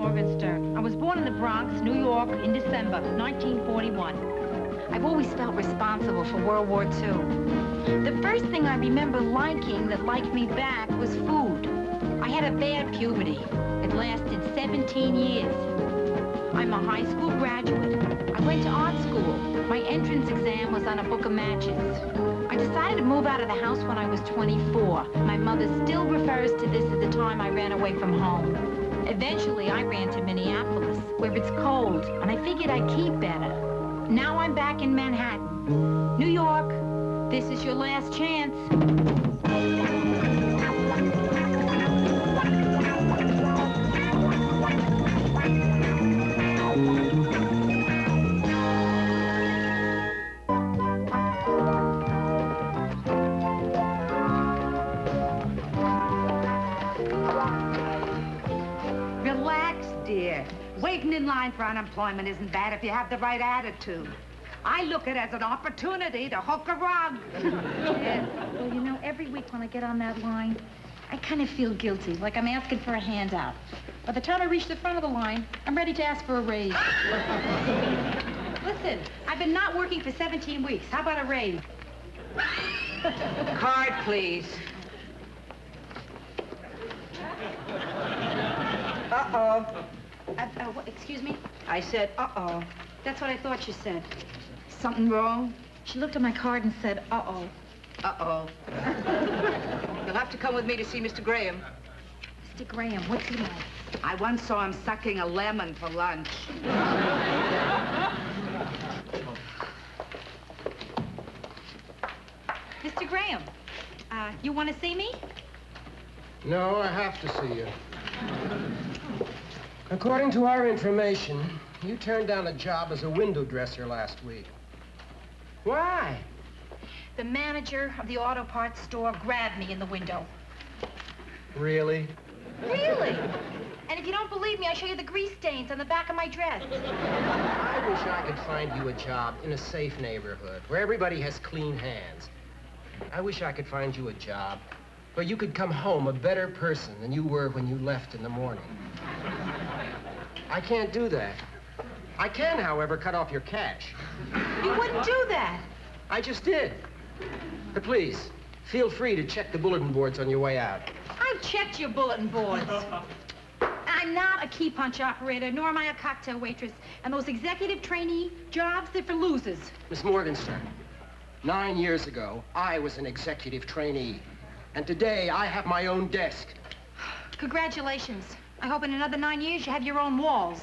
Morgenstern. I was born in the Bronx, New York, in December 1941. I've always felt responsible for World War II. The first thing I remember liking that liked me back was food. I had a bad puberty. It lasted 17 years. I'm a high school graduate. I went to art school. My entrance exam was on a book of matches. I decided to move out of the house when I was 24. My mother still refers to this as the time I ran away from home. Eventually, I ran to Minneapolis, where it's cold, and I figured I'd keep better. Now I'm back in Manhattan. New York, this is your last chance. Waiting in line for unemployment isn't bad if you have the right attitude. I look at it as an opportunity to hook a rug. Yeah. Well, you know, every week when I get on that line, I kind of feel guilty, like I'm asking for a handout. By the time I reach the front of the line, I'm ready to ask for a raise. Listen, I've been not working for 17 weeks. How about a raise? Card, please. Uh-oh. Excuse me? I said, uh-oh. That's what I thought you said. Something wrong? She looked at my card and said, uh-oh. Uh-oh. You'll have to come with me to see Mr. Graham. Mr. Graham, what's he like? I once saw him sucking a lemon for lunch. Mr. Graham, you want to see me? No, I have to see you. According to our information, you turned down a job as a window dresser last week. Why? The manager of the auto parts store grabbed me in the window. Really? Really? And if you don't believe me, I'll show you the grease stains on the back of my dress. I wish I could find you a job in a safe neighborhood where everybody has clean hands. I wish I could find you a job where you could come home a better person than you were when you left in the morning. I can't do that. I can, however, cut off your cash. You wouldn't do that. I just did. But please, feel free to check the bulletin boards on your way out. I've checked your bulletin boards. I'm not a key punch operator, nor am I a cocktail waitress. And those executive trainee jobs, they're for losers. Miss Morgenstern, 9 years ago, I was an executive trainee. And today, I have my own desk. Congratulations. I hope in another 9 years you have your own walls.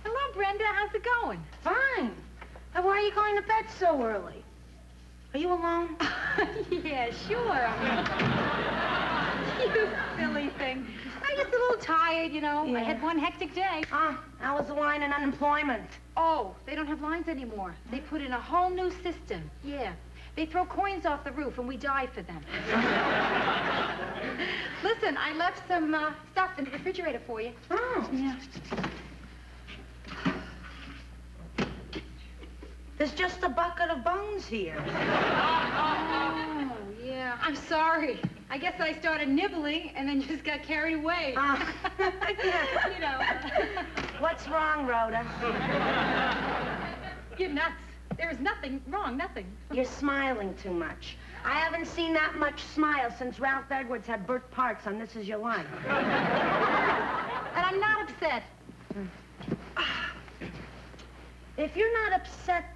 Hello, Brenda. How's it going? Fine. Why are you going to bed so early? Are you alone? Yeah, sure. You silly thing. I'm just a little tired, you know. Yeah. I had one hectic day. How was the line in unemployment? Oh, they don't have lines anymore. They put in a whole new system. Yeah. They throw coins off the roof and we die for them. Listen, I left some stuff in the refrigerator for you. Oh. Yeah. There's just a bucket of bones here. Oh, yeah. I'm sorry. I guess I started nibbling and then just got carried away. You know. What's wrong, Rhoda? You're nuts. There is nothing wrong, nothing. You're smiling too much. I haven't seen that much smile since Ralph Edwards had Burt Parks on This Is Your Life. And I'm not upset. If you're not upset,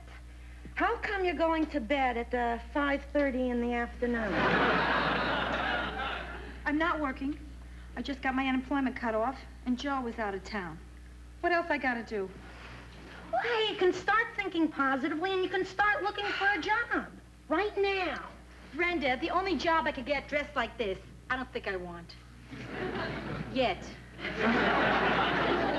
how come you're going to bed at 5:30 in the afternoon? I'm not working. I just got my unemployment cut off, and Joe was out of town. What else I gotta do? Well, hey, you can start thinking positively, and you can start looking for a job. Right now. Brenda, the only job I could get dressed like this, I don't think I want. Yet.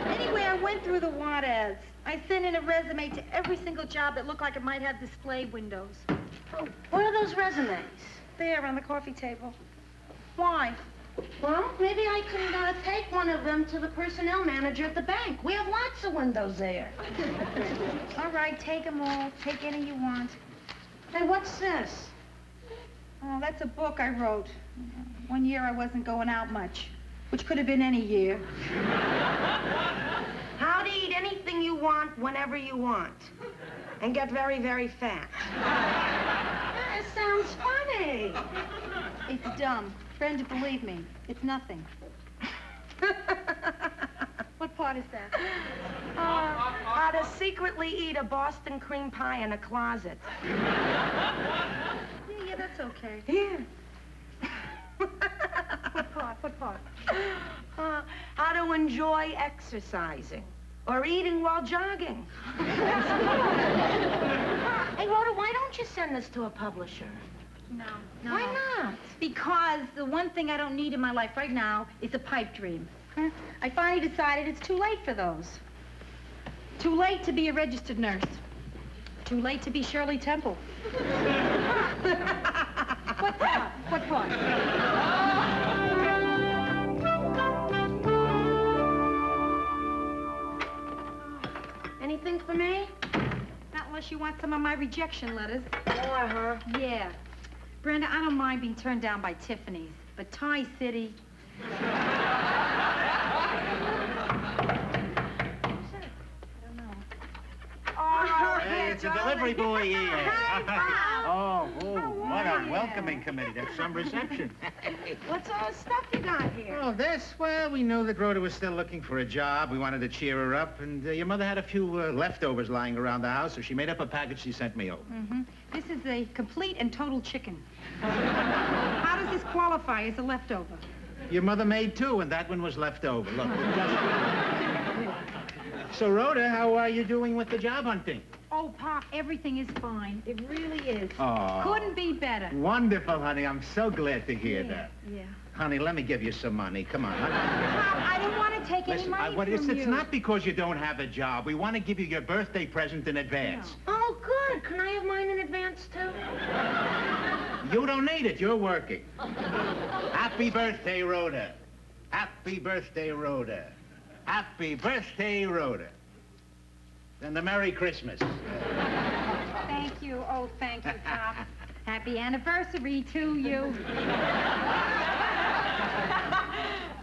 Anyway, I went through the want ads. I sent in a resume to every single job that looked like it might have display windows. Oh, where are those resumes? There, on the coffee table. Why? Well, maybe I can take one of them to the personnel manager at the bank. We have lots of windows there. All right, take them all. Take any you want. Hey, what's this? Oh, that's a book I wrote. One year I wasn't going out much, which could have been any year. How to eat anything you want whenever you want. And get very, very fat. It sounds funny. It's dumb. Brenda, believe me, it's nothing. What part is that? How to secretly eat a Boston cream pie in a closet. Yeah, that's okay. Yeah. What part? What part? How to enjoy exercising or eating while jogging. Hey, Rhoda, why don't you send this to a publisher? No. Why not? Because the one thing I don't need in my life right now is a pipe dream. I finally decided it's too late for those. Too late to be a registered nurse. Too late to be Shirley Temple. What part? What part? Anything for me? Not unless you want some of my rejection letters. More, huh? Yeah. Brenda, I don't mind being turned down by Tiffany's, but Tie City... Hey, it's a delivery boy here. Hey, Bob. What a welcoming committee. That's some reception. What's all the stuff you got here? Oh, this? Well, we knew that Rhoda was still looking for a job. We wanted to cheer her up, and your mother had a few leftovers lying around the house, so she made up a package she sent me over. Mm-hmm. This is a complete and total chicken. How does this qualify as a leftover? Your mother made two, and that one was left over. Look. So, Rhoda, how are you doing with the job hunting? Oh, Pop, everything is fine. It really is. Oh. Couldn't be better. Wonderful, honey. I'm so glad to hear that. Yeah. Honey, let me give you some money. Come on. Pop, I don't want to take any money from it's you. not because you don't have a job. We want to give you your birthday present in advance. No. Oh, good. Can I have mine in advance, too? You don't need it. You're working. Happy birthday, Rhoda. Happy birthday, Rhoda. Happy birthday, Rhoda. And a Merry Christmas. Thank you. Oh, thank you, Pop. Happy anniversary to you.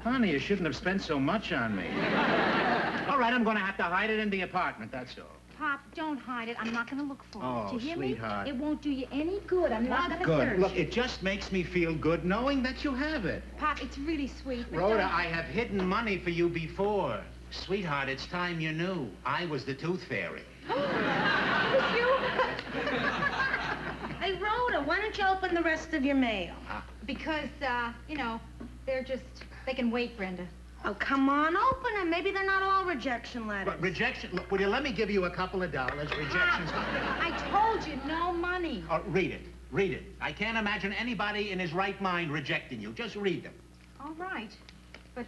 Honey, you shouldn't have spent so much on me. All right, I'm going to have to hide it in the apartment, that's all. Pop, don't hide it. I'm not going to look for it. Oh, Do you hear sweetheart. me? It won't do you any good. I'm not going to search. Good. Look, it just makes me feel good knowing that you have it. Pop, it's really sweet. But Rhoda, don't... I have hidden money for you before. Sweetheart, it's time you knew. I was the tooth fairy. Hey, Rhoda, why don't you open the rest of your mail? Because, they can wait, Brenda. Oh, come on, open them. Maybe they're not all rejection letters. But rejection, look, will you let me give you a couple of dollars? Rejections. I told you, no money. Oh, read it. Read it. I can't imagine anybody in his right mind rejecting you. Just read them. All right. But,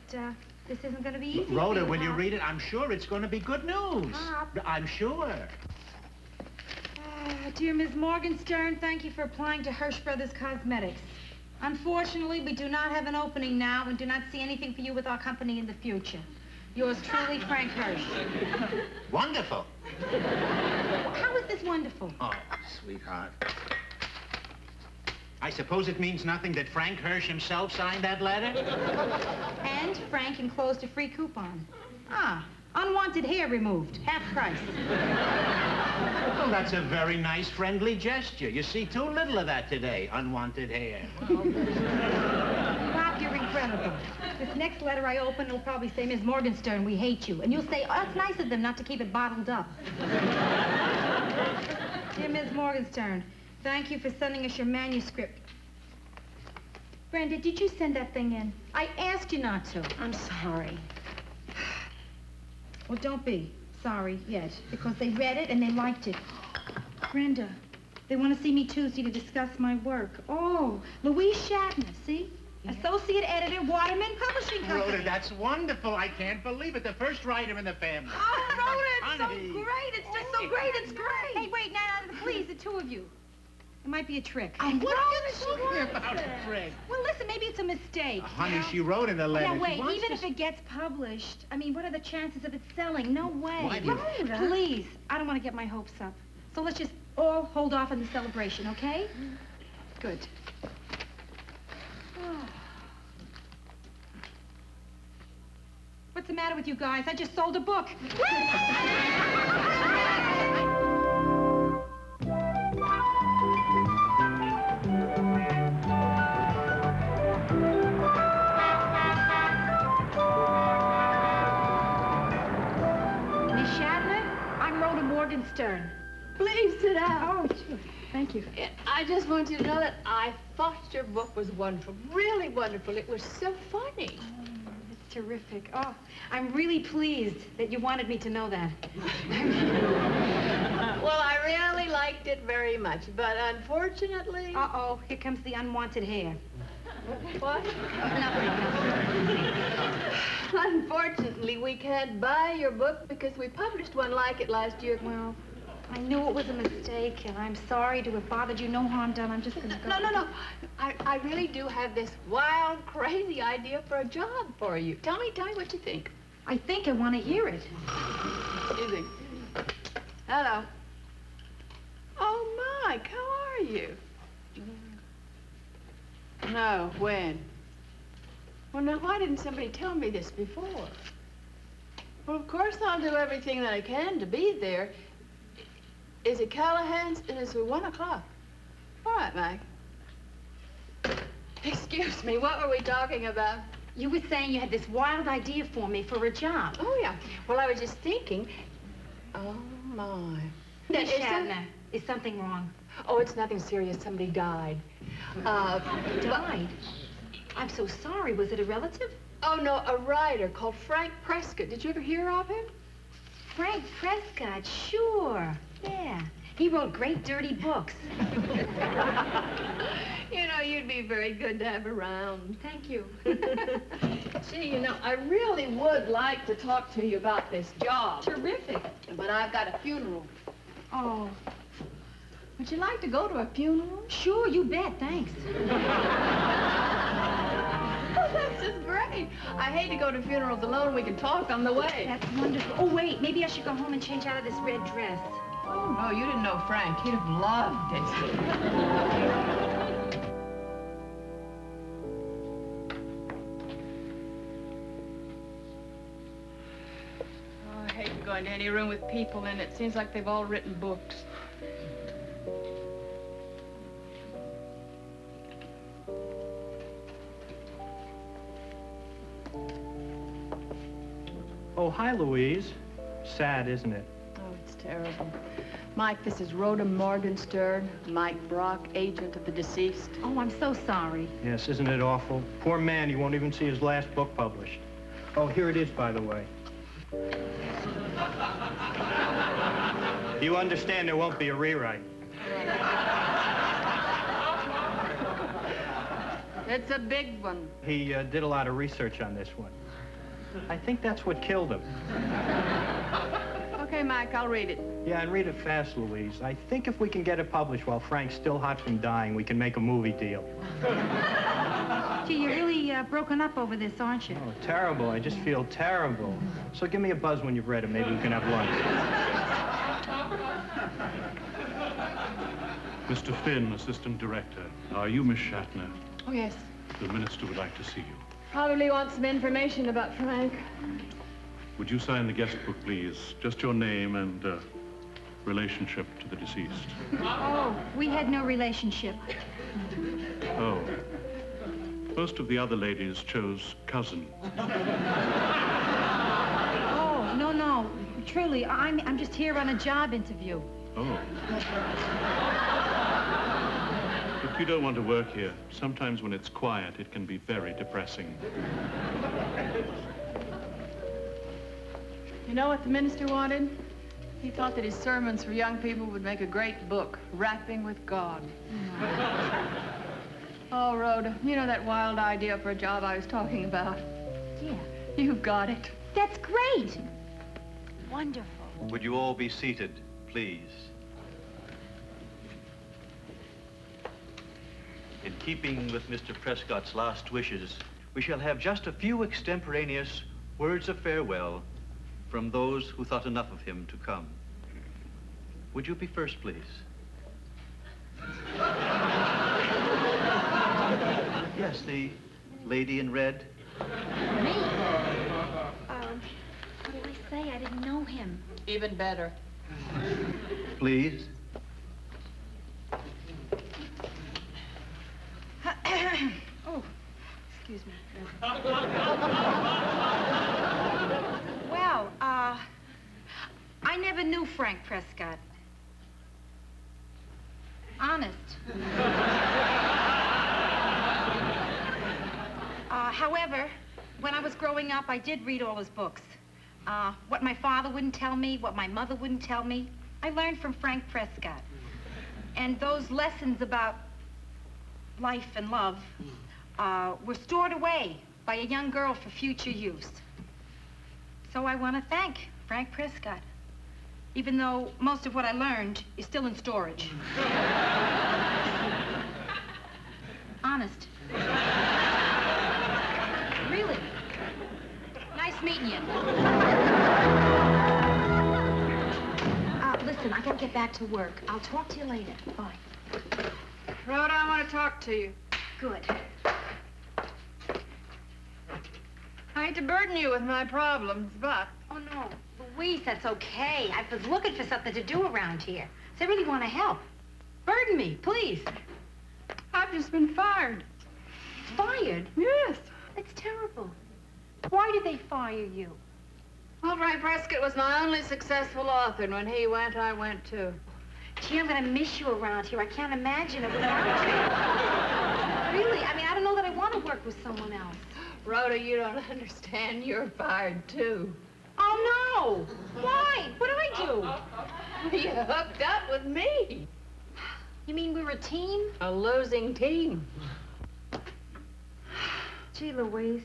this isn't going to be easy. Rhoda, for will you Pop. read it? I'm sure it's going to be good news. Pop. I'm sure. Dear Ms. Morgenstern, thank you for applying to Hirsch Brothers Cosmetics. Unfortunately, we do not have an opening now and do not see anything for you with our company in the future. Yours truly, Frank Hirsch. Wonderful. How is this wonderful? Oh, sweetheart. I suppose it means nothing that Frank Hirsch himself signed that letter? And Frank enclosed a free coupon. Unwanted hair removed, half price. Well, that's a very nice, friendly gesture. You see too little of that today, unwanted hair. Pop, you're incredible. This next letter I open will probably say, Ms. Morgenstern, we hate you. And you'll say, oh, it's nice of them not to keep it bottled up. Dear Ms. Morgenstern, thank you for sending us your manuscript. Brenda, did you send that thing in? I asked you not to. I'm sorry. Well, don't be sorry yet, because they read it and they liked it. Brenda, they want to see me Tuesday to discuss my work. Oh, Louise Shatner, see? Yeah. Associate editor, Waterman Publishing Company. Rhoda, that's wonderful. I can't believe it. The first writer in the family. Oh, Rhoda, it's Honey. so great. It's just so great. It's great. Hey, wait, now, please, the two of you. It might be a trick. What are you talking about, a trick? Well, listen, maybe it's a mistake. Honey, she wrote in the letter. Now, wait, She wants even to- if it gets published, I mean, what are the chances of it selling? No way. Why do you- Rhoda. Please, I don't want to get my hopes up. So let's just all hold off on the celebration, okay? Good. What's the matter with you guys? I just sold a book. Miss Shatner, I'm Rhoda Morgenstern. Please sit down. Oh, sure. Thank you. I just want you to know that I thought your book was wonderful, really wonderful. It was so funny. It's terrific. Oh, I'm really pleased that you wanted me to know that. Well, I really liked it very much, but unfortunately... Uh-oh, here comes the unwanted hair. What? Nothing. Unfortunately, we can't buy your book because we published one like it last year. Well, I knew it was a mistake, and I'm sorry to have bothered you. No harm done. I'm just gonna go. No. I really do have this wild, crazy idea for a job for you. Tell me what you think. I think I want to hear it. You think? Hello. Oh, Mike, how are you? No, when? Well, now, why didn't somebody tell me this before? Well, of course I'll do everything that I can to be there. Is it Callahan's? And it's at 1 o'clock. All right, Mike. Excuse me, what were we talking about? You were saying you had this wild idea for me for a job. Oh, yeah. Well, I was just thinking... Oh, my. Miss Is that- Shatner, is something wrong? Oh, it's nothing serious. Somebody died. Died? I'm so sorry. Was it a relative? Oh, no, a writer called Frank Prescott. Did you ever hear of him? Frank Prescott, sure. Yeah. He wrote great dirty books. You know, you'd be very good to have around. Thank you. Gee, you know, I really would like to talk to you about this job. Terrific. But I've got a funeral. Oh, Would you like to go to a funeral? sure, you bet. Thanks. Oh, that's just great. I hate to go to funerals alone. We can talk on the way. That's wonderful. Oh, wait, maybe I should go home and change out of this red dress. Oh, no, you didn't know Frank. He'd have loved it. Oh, I hate to go into any room with people in it. Seems like they've all written books. Oh, hi, Louise. Sad, isn't it? Oh, it's terrible. Mike, this is Rhoda Morgenstern, Mike Brock, agent of the deceased. Oh, I'm so sorry. Yes, isn't it awful? Poor man, he won't even see his last book published. Oh, here it is, by the way. You understand there won't be a rewrite. It's a big one. He did a lot of research on this one. I think that's what killed him. Okay, Mike, I'll read it. Yeah, and read it fast, Louise. I think if we can get it published while Frank's still hot from dying, we can make a movie deal. Gee, you're really broken up over this, aren't you? Oh, terrible. I just feel terrible. So give me a buzz when you've read it. Maybe we can have lunch. Mr. Finn, Assistant Director. Are you Miss Shatner? Oh, yes. The Minister would like to see you. Probably want some information about Frank. Would you sign the guest book, please? Just your name and relationship to the deceased. Oh, we had no relationship. Oh. Most of the other ladies chose cousin. Oh, no. Truly, I'm just here on a job interview. Oh. If you don't want to work here, sometimes when it's quiet, it can be very depressing. You know what the minister wanted? He thought that his sermons for young people would make a great book, Rapping with God. Oh, Rhoda, you know that wild idea for a job I was talking about? Yeah. You've got it. That's great. Wonderful. Would you all be seated, please? In keeping with Mr. Prescott's last wishes, we shall have just a few extemporaneous words of farewell from those who thought enough of him to come. Would you be first, please? Yes, the lady in red. Me? What did I say? I didn't know him. Even better. Please. Oh, excuse me. Well, I never knew Frank Prescott. Honest. However, when I was growing up, I did read all his books. What my father wouldn't tell me, what my mother wouldn't tell me, I learned from Frank Prescott. And those lessons about life and love were stored away by a young girl for future use. So I want to thank Frank Prescott, even though most of what I learned is still in storage. Honest. Really. Nice meeting you. Listen, I gotta get back to work. I'll talk to you later. Bye. Rhoda, I want to talk to you. Good. I hate to burden you with my problems, but... Oh, no. Louise, that's okay. I was looking for something to do around here. So I really want to help. Burden me, please. I've just been fired. Fired? Yes. That's terrible. Why did they fire you? Well, Frank Prescott was my only successful author, and when he went, I went too. Gee, I'm gonna miss you around here. I can't imagine it without you. Really, I mean, I don't know that I want to work with someone else. Rhoda, you don't understand. You're fired, too. Oh, no! Why? What did I do? You hooked up with me. You mean we were a team? A losing team. Gee, Louise.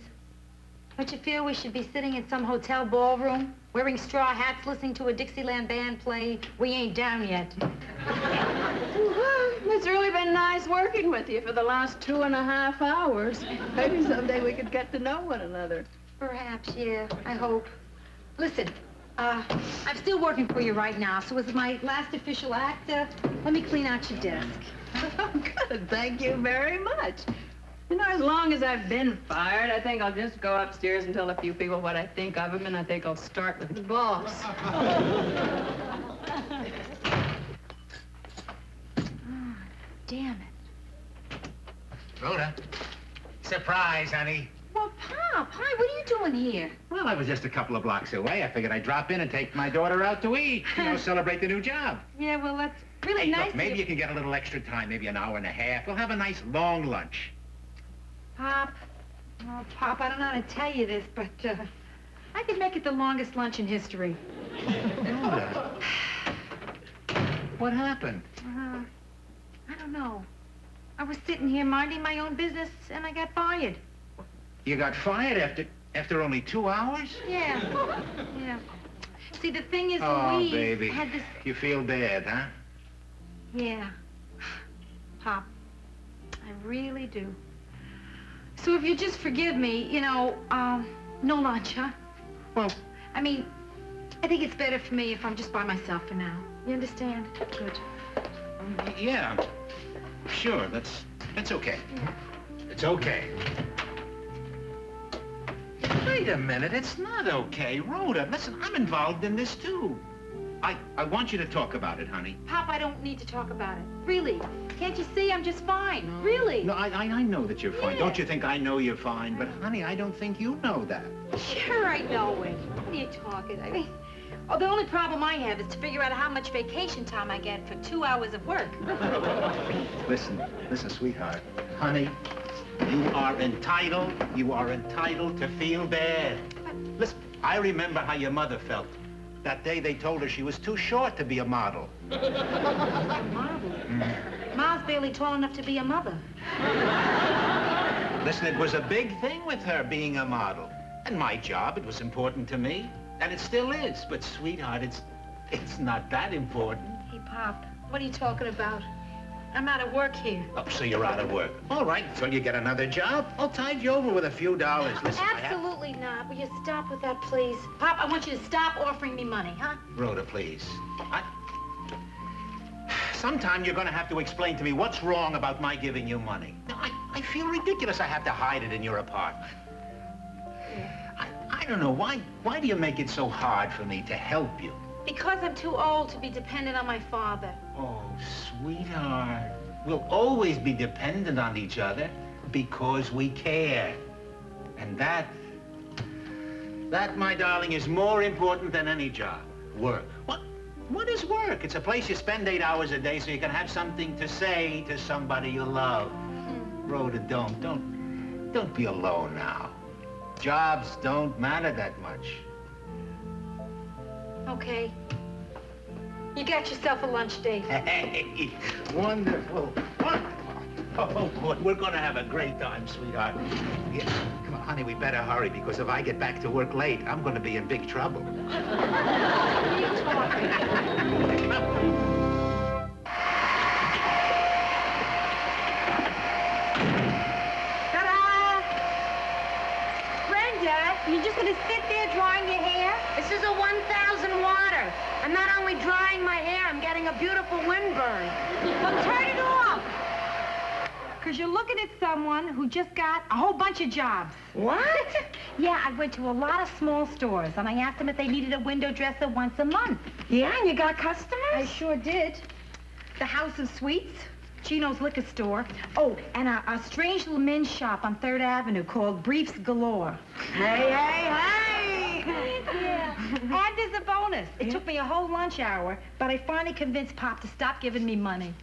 Don't you feel we should be sitting in some hotel ballroom, wearing straw hats, listening to a Dixieland band play We Ain't Down Yet? It's really been nice working with you for the last 2.5 hours. Maybe someday we could get to know one another. Perhaps, yeah, I hope. Listen, I'm still working for you right now, so as my last official act, let me clean out your desk. Good, thank you very much. You know, as long as I've been fired, I think I'll just go upstairs and tell a few people what I think of them, and I think I'll start with the boss. Damn it. Rhoda. Surprise, honey. Well, Pop, hi, what are you doing here? Well, I was just a couple of blocks away. I figured I'd drop in and take my daughter out to eat. You know, celebrate the new job. Yeah, well, that's really Hey, nice. look, maybe you can get a little extra time, maybe an hour and a half. We'll have a nice long lunch. Pop, oh, Pop, I don't know how to tell you this, but I could make it the longest lunch in history. Rhoda. What happened? I don't know. I was sitting here minding my own business, and I got fired. You got fired after only 2 hours? Yeah. Yeah. See, the thing is, Oh, Louise baby. had this... You feel bad, huh? Yeah. Pop, I really do. So if you just forgive me, you know, no lunch, huh? Well... I mean, I think it's better for me if I'm just by myself for now. You understand? Good. Yeah. Sure, that's okay. Yeah. It's okay. Wait a minute, it's not okay. Rhoda, listen, I'm involved in this, too. I want you to talk about it, honey. Pop, I don't need to talk about it. Really. Can't you see I'm just fine? Really. No, I know that you're fine. Yeah. Don't you think I know you're fine? But, honey, I don't think you know that. Sure, I know it. What are you talking? I mean, oh, the only problem I have is to figure out how much vacation time I get for 2 hours of work. Listen, sweetheart. Honey, you are entitled to feel bad. Listen, I remember how your mother felt. That day they told her she was too short to be a model. Model? Ma's barely tall enough to be a mother. Listen, it was a big thing with her being a model. And my job, it was important to me. And it still is. But, sweetheart, it's not that important. Hey, Pop, what are you talking about? I'm out of work here. Oh, so you're out of work. All right, until you get another job, I'll tide you over with a few dollars. Listen, Absolutely not. Will you stop with that, please? Pop, I want you to stop offering me money, huh? Rhoda, please. Sometime you're going to have to explain to me what's wrong about my giving you money. I feel ridiculous I have to hide it in your apartment. I don't know. Why do you make it so hard for me to help you? Because I'm too old to be dependent on my father. Oh, sweetheart. We'll always be dependent on each other because we care. And that, my darling, is more important than any job. Work. What is work? It's a place you spend 8 hours a day so you can have something to say to somebody you love. Rhoda, don't be alone now. Jobs don't matter that much. Okay. You got yourself a lunch date. Hey, wonderful, wonderful. Oh, boy, we're gonna have a great time, sweetheart. Yeah, come on, honey, we better hurry, because if I get back to work late, I'm gonna be in big trouble. What are you talking? Ta-da! Brenda, you just gonna sit there drying your hair? This is a 1,000 water. I'm not only drying my hair, I'm getting a beautiful windburn. Well, turn it off. Because you're looking at someone who just got a whole bunch of jobs. What? Yeah, I went to a lot of small stores, and I asked them if they needed a window dresser once a month. Yeah, and you got customers? I sure did. The House of Sweets, Chino's Liquor Store. Oh, and a strange little men's shop on 3rd Avenue called Briefs Galore. Hey, hey, hey! Yeah. And there's a bonus. It took me a whole lunch hour, but I finally convinced Pop to stop giving me money.